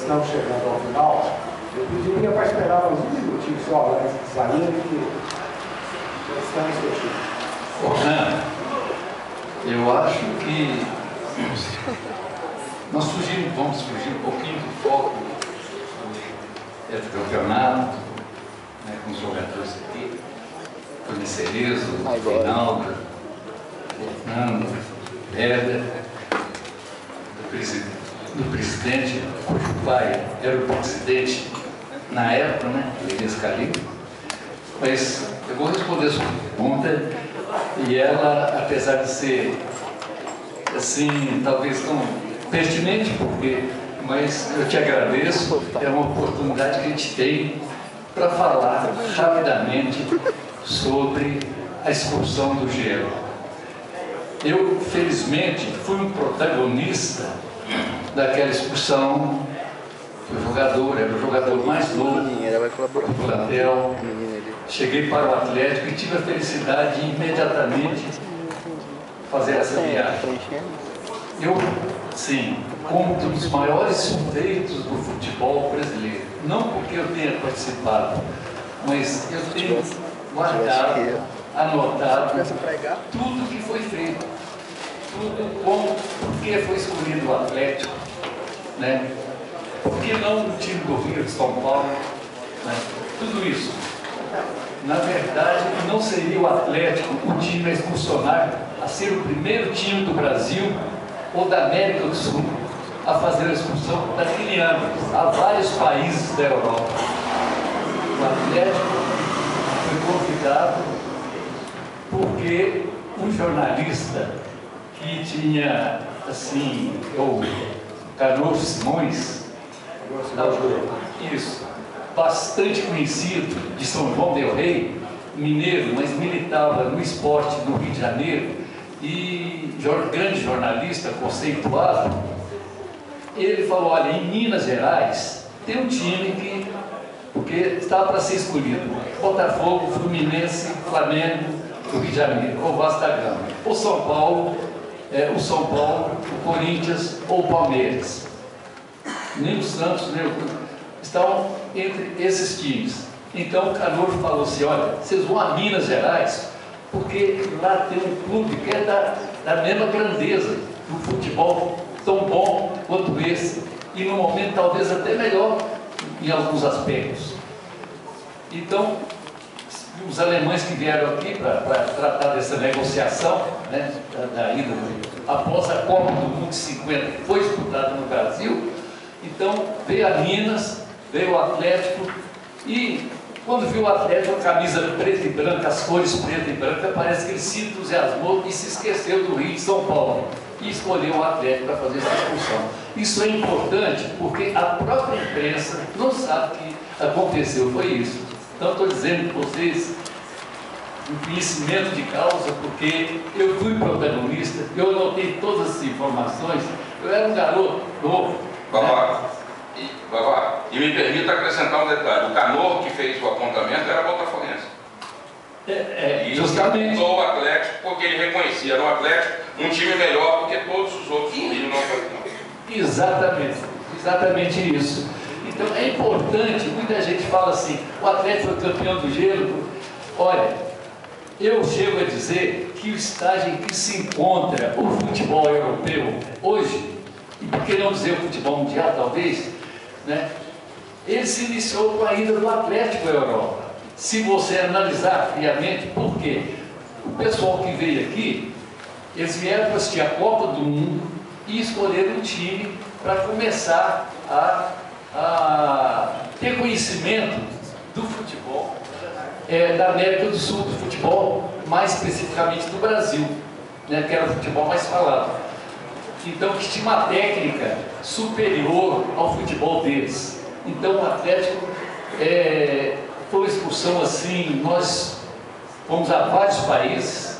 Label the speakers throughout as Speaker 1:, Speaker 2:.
Speaker 1: estamos chegando ao final. Eu pediria para esperar uns 20 minutinhos só, antes de sair, que estamos fechando.
Speaker 2: Eu acho que nós vamos fugir um pouquinho do foco do campeonato, né, com os jogadores aqui, Tony Cerezo, Reinaldo, Fernando, Herder, do presidente, cujo pai era o presidente na época, né, Elias Calil. Mas eu vou responder a sua pergunta, e ela, apesar de ser assim, talvez tão pertinente, mas eu te agradeço, é uma oportunidade que a gente tem para falar rapidamente sobre a excursão do gelo. Eu, felizmente, fui um protagonista daquela excursão. Fui jogador, era o jogador mais novo do plantel. Cheguei para o Atlético e tive a felicidade de imediatamente fazer essa viagem. Eu, sim, como um dos maiores feitos do futebol brasileiro, não porque eu tenha participado, mas eu tenho guardado, anotado tudo que foi feito, tudo como, porque foi escolhido o Atlético, né? Por que não o time do Rio de São Paulo, né? Tudo isso. Na verdade, não seria o Atlético o time a expulsionar, a ser o primeiro time do Brasil ou da América do Sul a fazer a expulsão daquele ano a vários países da Europa. O Atlético foi convidado porque um jornalista que tinha, assim, o Carlos Simões, isso, bastante conhecido de São João del Rei, mineiro, mas militava no esporte no Rio de Janeiro e grande jornalista conceituado. Ele falou: olha, em Minas Gerais tem um time que, porque estava para ser escolhido, Botafogo, Fluminense, Flamengo do Rio de Janeiro, ou Vasco da Gama, ou São Paulo, o Corinthians ou o Palmeiras. Nem o Santos, nem o... estão entre esses times. Então o Canor falou assim: olha, vocês vão a Minas Gerais, porque lá tem um clube que é da mesma grandeza do futebol, tão bom quanto esse, e no momento talvez até melhor em alguns aspectos. Então, os alemães que vieram aqui para tratar dessa negociação, né, da ida, após a Copa do Mundo de 50, que foi disputada no Brasil, então veio a Minas, veio o Atlético, e quando viu o Atlético, a camisa preta e branca, as cores preta e branca, parece que ele se entusiasmou e se esqueceu do Rio de São Paulo e escolheu o Atlético para fazer essa discussão. Isso é importante porque a própria imprensa não sabe que aconteceu, foi isso. Então estou dizendo para vocês um conhecimento de causa, porque eu fui protagonista, eu anotei todas as informações, eu era um garoto novo.
Speaker 3: Babá, e me permita acrescentar um detalhe: o Canor que fez o apontamento era botafoguense. E
Speaker 2: justamente
Speaker 3: usou o Atlético porque ele reconhecia no Atlético um time melhor do que todos os outros do Rio.
Speaker 2: Exatamente isso. Então é importante, muita gente fala assim: o Atlético foi campeão do gelo. Olha, eu chego a dizer que o estágio em que se encontra o futebol europeu hoje, e por que não dizer o futebol mundial talvez, né? Ele se iniciou com a ida do Atlético à Europa. Se você analisar friamente, por quê? O pessoal que veio aqui, eles vieram para assistir a Copa do Mundo e escolheram um time para começar a ter conhecimento do futebol da América do Sul, do futebol mais especificamente do Brasil, né, que era o futebol mais falado. Então, que tinha uma técnica superior ao futebol deles. Então, o Atlético foi uma excursão assim, nós fomos a vários países,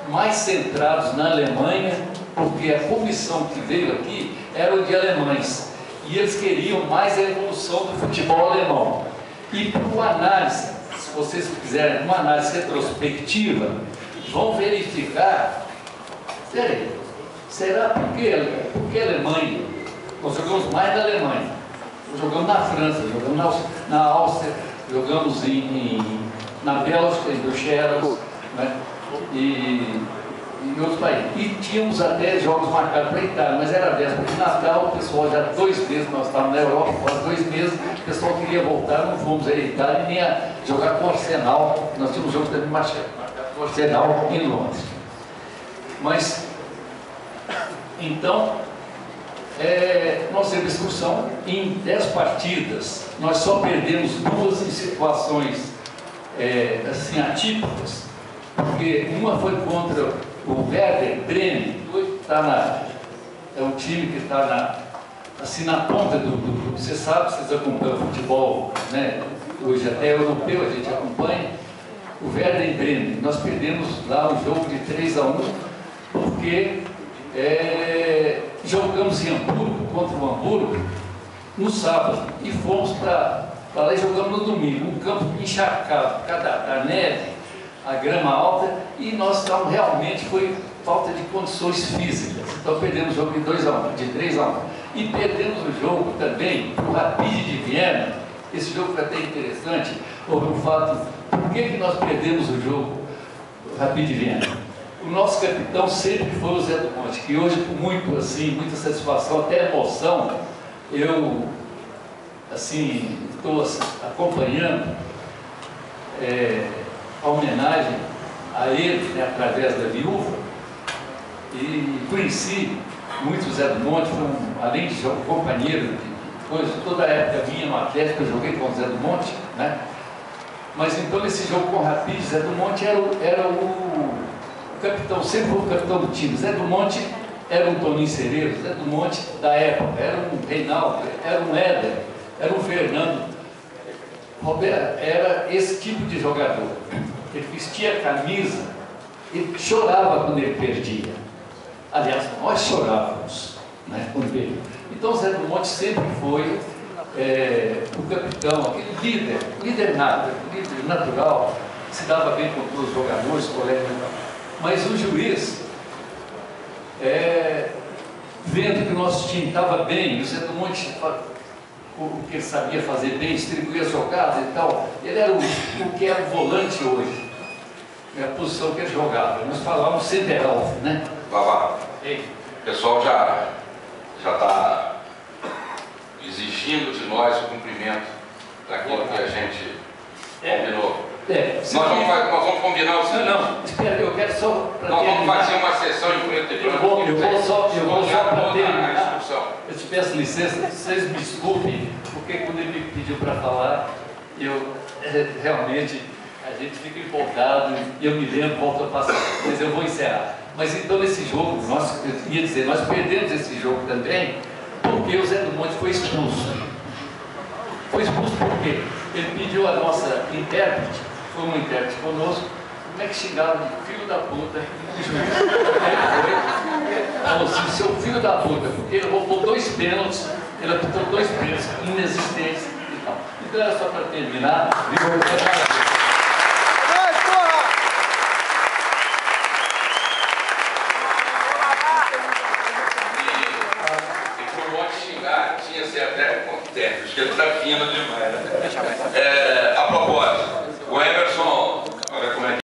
Speaker 2: mais centrados na Alemanha, porque a comissão que veio aqui era de alemães, e eles queriam mais a evolução do futebol alemão. E por uma análise, se vocês quiserem, uma análise retrospectiva, vão verificar, será porque a Alemanha, nós jogamos mais na Alemanha, Jogamos na França, jogamos na Áustria, jogamos na Bélgica, em Bruxelas, né? E em outros países. E tínhamos até jogos marcados para a Itália, mas era véspera de Natal, o pessoal já 2 meses, nós estávamos na Europa, quase 2 meses, o pessoal queria voltar, não fomos à Itália nem a jogar com o Arsenal. Nós tínhamos um jogo também marcado com o Arsenal em Londres. Mas, então, nós temos discussão em 10 partidas, nós só perdemos 2 em situações assim, atípicas, porque uma foi contra o Werder Bremen, é um time que está assim, na ponta do. Você sabe, vocês acompanham futebol, né? Hoje até europeu a gente acompanha. O Werder Bremen, nós perdemos lá um jogo de 3-1, porque jogamos em Hamburgo, contra o Hamburgo, no sábado, e fomos para lá e jogamos no domingo. Um campo encharcado por causa da neve, a grama alta, e nós estávamos realmente, foi falta de condições físicas. Então perdemos o jogo de 3-1. E perdemos o jogo também, o Rapid de Viena. Esse jogo foi até interessante, houve um fato, por que nós perdemos o jogo, o Rapid de Viena? O nosso capitão sempre foi o Zé do Monte, que hoje, com muita satisfação, até emoção, eu, assim, estou acompanhando a homenagem a ele, né, através da viúva, e conheci muito o Zé do Monte, além de companheiro de coisa, toda a época minha no Atlético, eu joguei com o Zé do Monte, né? Mas então esse jogo com o Rapid, Zé do Monte era o capitão, sempre foi o capitão do time. Zé do Monte era um Toninho Cereiro, Zé do Monte da época, era um Reinaldo, era um Éder, era um Fernando. Roberto era esse tipo de jogador. Ele vestia a camisa e chorava quando ele perdia. Aliás, nós chorávamos, né, quando perdia. Então Zé do Monte sempre foi o capitão, aquele líder natural, se dava bem com todos os jogadores, colegas. Mas o juiz, vendo que o nosso time estava bem, o Zé do Monte, o que ele sabia fazer bem, distribuía as jogadas e tal, ele era o que era o volante hoje, a posição que ele jogava. Nós falávamos Cederalf, né?
Speaker 3: Vavá, o pessoal já está exigindo de nós o cumprimento daquilo que a gente combinou. Nós vamos combinar o seguinte.
Speaker 2: Não, espera, eu quero só.
Speaker 3: Nós vamos fazer uma sessão em preto e branco.
Speaker 2: Eu vou só para terminar.
Speaker 3: Discussão.
Speaker 2: Eu te peço licença, vocês me desculpem, porque quando ele me pediu para falar, realmente a gente fica empolgado, e eu me lembro, volto a passar, mas eu vou encerrar. Mas então nesse jogo, eu ia dizer, nós perdemos esse jogo também, porque o Zé do Monte foi expulso. Foi expulso por quê? Ele pediu a nossa intérprete, foi uma intérprete conosco, como é que xingava de filho da puta, o juiz. Falou assim, seu filho da puta, porque ele roubou 2 pênaltis, ele apitou 2 pênaltis inexistentes e tal. Então era só para terminar.